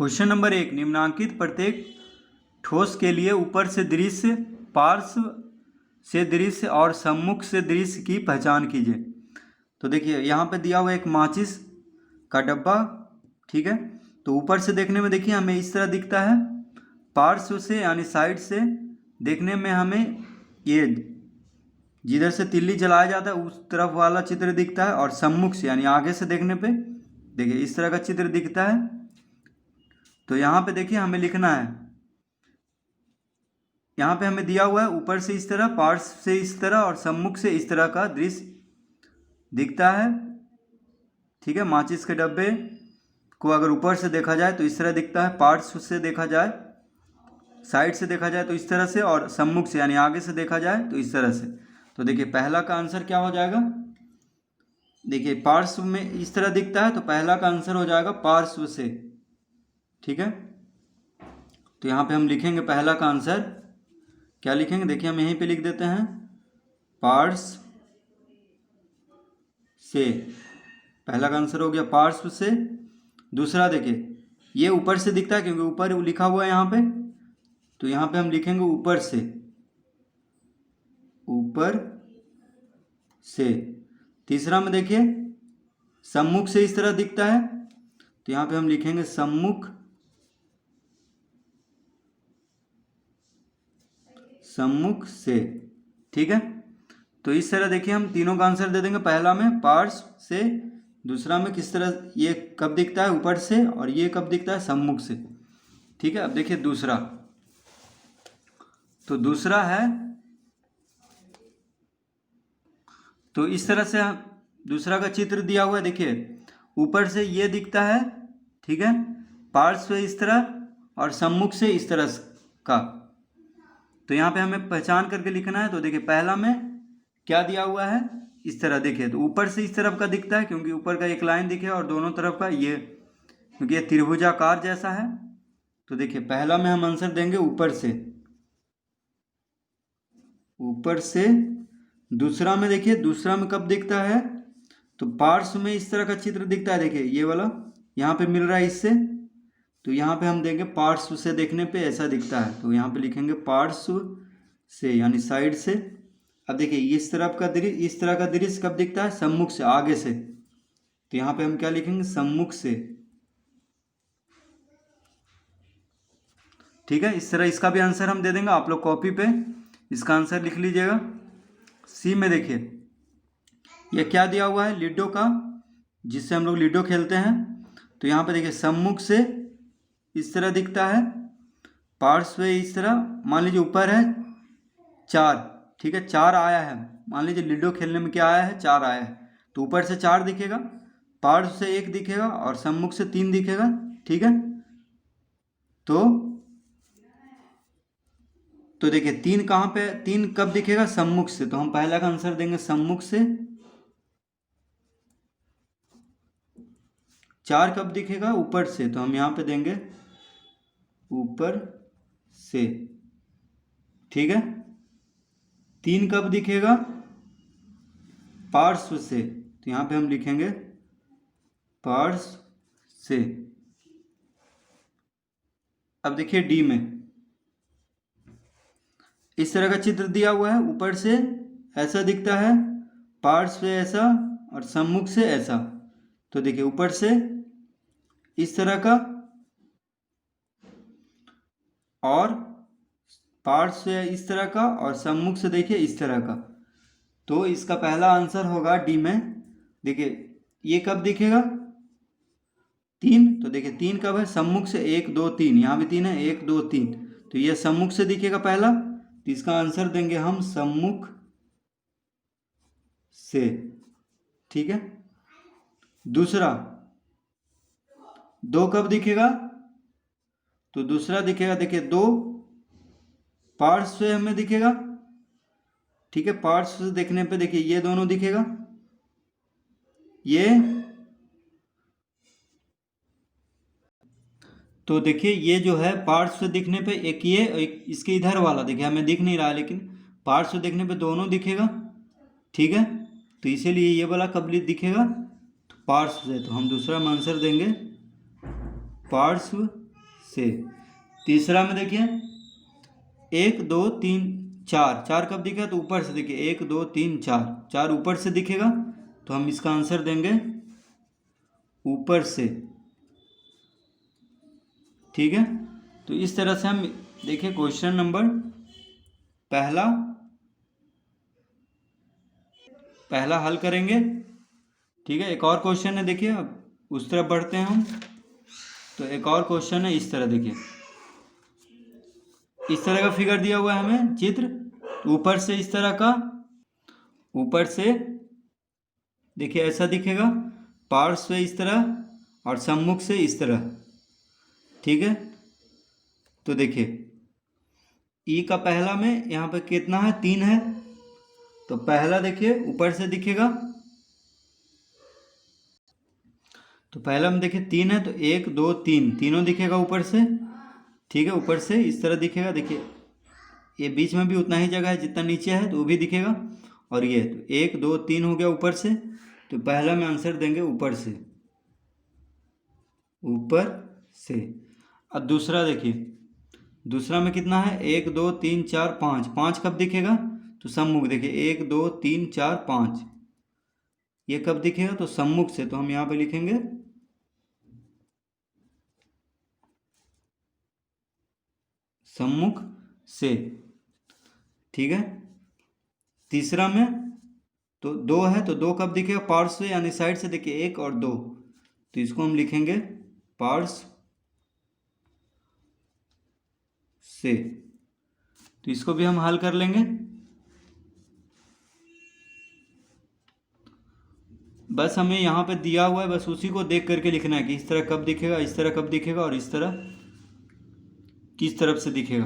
Question number 1, निम्नांकित प्रत्येक ठोस के लिए ऊपर से दृश्य, पार्श्व से दृश्य और सम्मुख से दृश्य की पहचान कीजिए। तो देखिए यहाँ पे दिया हुआ एक माचिस का डब्बा, ठीक है। तो ऊपर से देखने में देखिए हमें इस तरह दिखता है, पार्श्व से यानी साइड से देखने में हमें ये जिधर से तिल्ली जलाया जाता है उस तरफ वाला चित्र दिखता है, और सम्मुख से यानी आगे से देखने पे देखिए इस तरह का चित्र दिखता है। तो यहाँ पे देखिए हमें लिखना है, यहाँ पे हमें दिया हुआ है ऊपर से इस तरह, पार्श्व से इस तरह और सम्मुख से इस तरह का दृश्य दिखता है, ठीक है। माचिस के डब्बे को अगर ऊपर से देखा जाए तो इस तरह दिखता है, पार्श्व से देखा जाए, साइड से देखा जाए तो इस तरह से, और सम्मुख से यानी आगे से देखा जाए तो इस तरह से। तो देखिए पहला का आंसर क्या हो जाएगा, देखिए पार्श्व में इस तरह दिखता है तो पहला का आंसर हो जाएगा पार्श्व से, ठीक है। तो यहाँ पे हम लिखेंगे पहला का आंसर क्या लिखेंगे, देखिए हम यहीं पे लिख देते हैं पार्श्व से, पहला का आंसर हो गया पार्श्व से। दूसरा देखिए ये ऊपर से दिखता है क्योंकि ऊपर लिखा हुआ है यहाँ पे, तो यहाँ पे हम लिखेंगे ऊपर से, ऊपर से। तीसरा में देखिए सम्मुख से इस तरह दिखता है, तो यहाँ पे हम लिखेंगे सम्मुख, सम्मुख से, ठीक है। तो इस तरह देखिए हम तीनों का आंसर दे देंगे, पहला में पार्श्व से, दूसरा में किस तरह ये कब दिखता है ऊपर से, और ये कब दिखता है सम्मुख से, ठीक है। अब देखिए दूसरा, तो दूसरा है, तो इस तरह से दूसरा का चित्र दिया हुआ है, देखिए ऊपर से ये दिखता है, ठीक है, पार्श्व से इस तरह और सम्मुख से इस तरह का। तो यहाँ पे हमें पहचान करके लिखना है। तो देखिए पहला में क्या दिया हुआ है, इस तरह देखिए, तो ऊपर से इस तरफ का दिखता है क्योंकि ऊपर का एक लाइन दिखे और दोनों तरफ का ये, क्योंकि ये त्रिभुजाकार जैसा है। तो देखिए पहला में हम आंसर देंगे ऊपर से, ऊपर से। दूसरा में देखिए, दूसरा में कब दिखता है, तो पार्श्व में इस तरह का चित्र दिखता है, देखिए ये वाला यहाँ पे मिल रहा है इससे, तो यहाँ पे हम देंगे पार्श्व से देखने पे ऐसा दिखता है, तो यहाँ पे लिखेंगे पार्श्व से यानी साइड से। अब देखिए इस तरफ का दृश्य, इस तरह का दृश्य कब दिखता है, सम्मुख से, आगे से, तो यहाँ पे हम क्या लिखेंगे, सम्मुख से, ठीक है। इस तरह इसका भी आंसर हम दे देंगे, आप लोग कॉपी पे इसका आंसर लिख लीजिएगा। सी में देखिए ये क्या दिया हुआ है, लूडो का, जिससे हम लोग लूडो खेलते हैं। तो यहाँ पे देखिए सम्मुख से इस तरह दिखता है, पार्श्व इस तरह, मान लीजिए ऊपर है 4, ठीक है, 4 आया है, मान लीजिए लूडो खेलने में क्या आया है, 4 आया है, तो ऊपर से 4 दिखेगा, पार्श्व से 1 दिखेगा और सम्मुख से 3 दिखेगा, ठीक है। तो देखिए 3 कहाँ पे, 3 कब दिखेगा, सम्मुख से, तो हम पहला का आंसर देंगे सम्मुख से। 4 कब दिखेगा, ऊपर से, तो हम यहाँ पे देंगे ऊपर से, ठीक है। 3 कब दिखेगा, पार्श्व से, तो यहाँ पे हम लिखेंगे पार्श्व से। अब देखिए डी में इस तरह का चित्र दिया हुआ है, ऊपर से ऐसा दिखता है, पार्श्व से ऐसा और सम्मुख से ऐसा। तो देखिए ऊपर से इस तरह का और पार्श्व से इस तरह का और सम्मुख से देखिए इस तरह का। तो इसका पहला आंसर होगा डी में। देखिए ये कब दिखेगा, 3, तो देखिए 3 कब है, सम्मुख से, 1 2 3, यहाँ भी 3 है, 1 2 3, तो ये सम्मुख से दिखेगा पहला, तो इसका आंसर देंगे हम सम्मुख से, ठीक है। दूसरा 2 कब दिखेगा, तो दूसरा दिखेगा, देखिए 2 पार्श्व से हमें दिखेगा, ठीक है, पार्श्व से देखने पे देखिए ये दोनों दिखेगा, ये, तो देखिए ये जो है पार्श्व से दिखने पे एक ये, एक इसके इधर वाला देखिए हमें दिख नहीं रहा, लेकिन पार्श्व से देखने पे दोनों दिखेगा, ठीक है। तो इसीलिए ये वाला कब दिखेगा, तो पार्श्व से, तो हम दूसरा में आंसर देंगे पार्श्व से। तीसरा में देखिए 1 2 3 4, 4 कब दिखेगा तो ऊपर से। देखिए 1 2 3 4, 4 ऊपर से दिखेगा तो हम इसका आंसर देंगे ऊपर से। ठीक है, तो इस तरह से हम देखिए क्वेश्चन नंबर पहला हल करेंगे। ठीक है, एक और क्वेश्चन है, देखिए अब उस तरफ बढ़ते हैं हम। तो एक और क्वेश्चन है इस तरह, देखिए इस तरह का फिगर दिया हुआ है हमें चित्र, ऊपर से इस तरह का, ऊपर से देखिए ऐसा दिखेगा, पार्श्व से इस तरह और सम्मुख से इस तरह। ठीक है, तो देखिए ई का पहला में यहाँ पे कितना है, 3 है। तो पहला देखिए ऊपर से दिखेगा, तो पहला में देखिए 3 है तो 1 2 3 तीनों दिखेगा ऊपर से। ठीक है, ऊपर से इस तरह दिखेगा। देखिए ये बीच में भी उतना ही जगह है जितना नीचे है, तो वो भी दिखेगा। और ये तो 1 2 3 हो गया ऊपर से, तो पहला में आंसर देंगे ऊपर से, ऊपर से। अब दूसरा देखिए, दूसरा में कितना है, 1 2 3 4 5, 5 कब दिखेगा तो सम्मुख। देखिए 1 2 3 4 5, ये कब दिखेगा तो सम्मुख से। तो हम यहाँ पे लिखेंगे सम्मुख से। ठीक है, तीसरा में तो 2 है, तो 2 कब दिखेगा, पार्श्व से यानी साइड से। देखिए 1 और 2, तो इसको हम लिखेंगे पार्श्व से। तो इसको भी हम हल कर लेंगे। बस हमें यहाँ पे दिया हुआ है, बस उसी को देख करके लिखना है कि इस तरह कब दिखेगा, इस तरह कब दिखेगा और इस तरह किस तरफ से दिखेगा।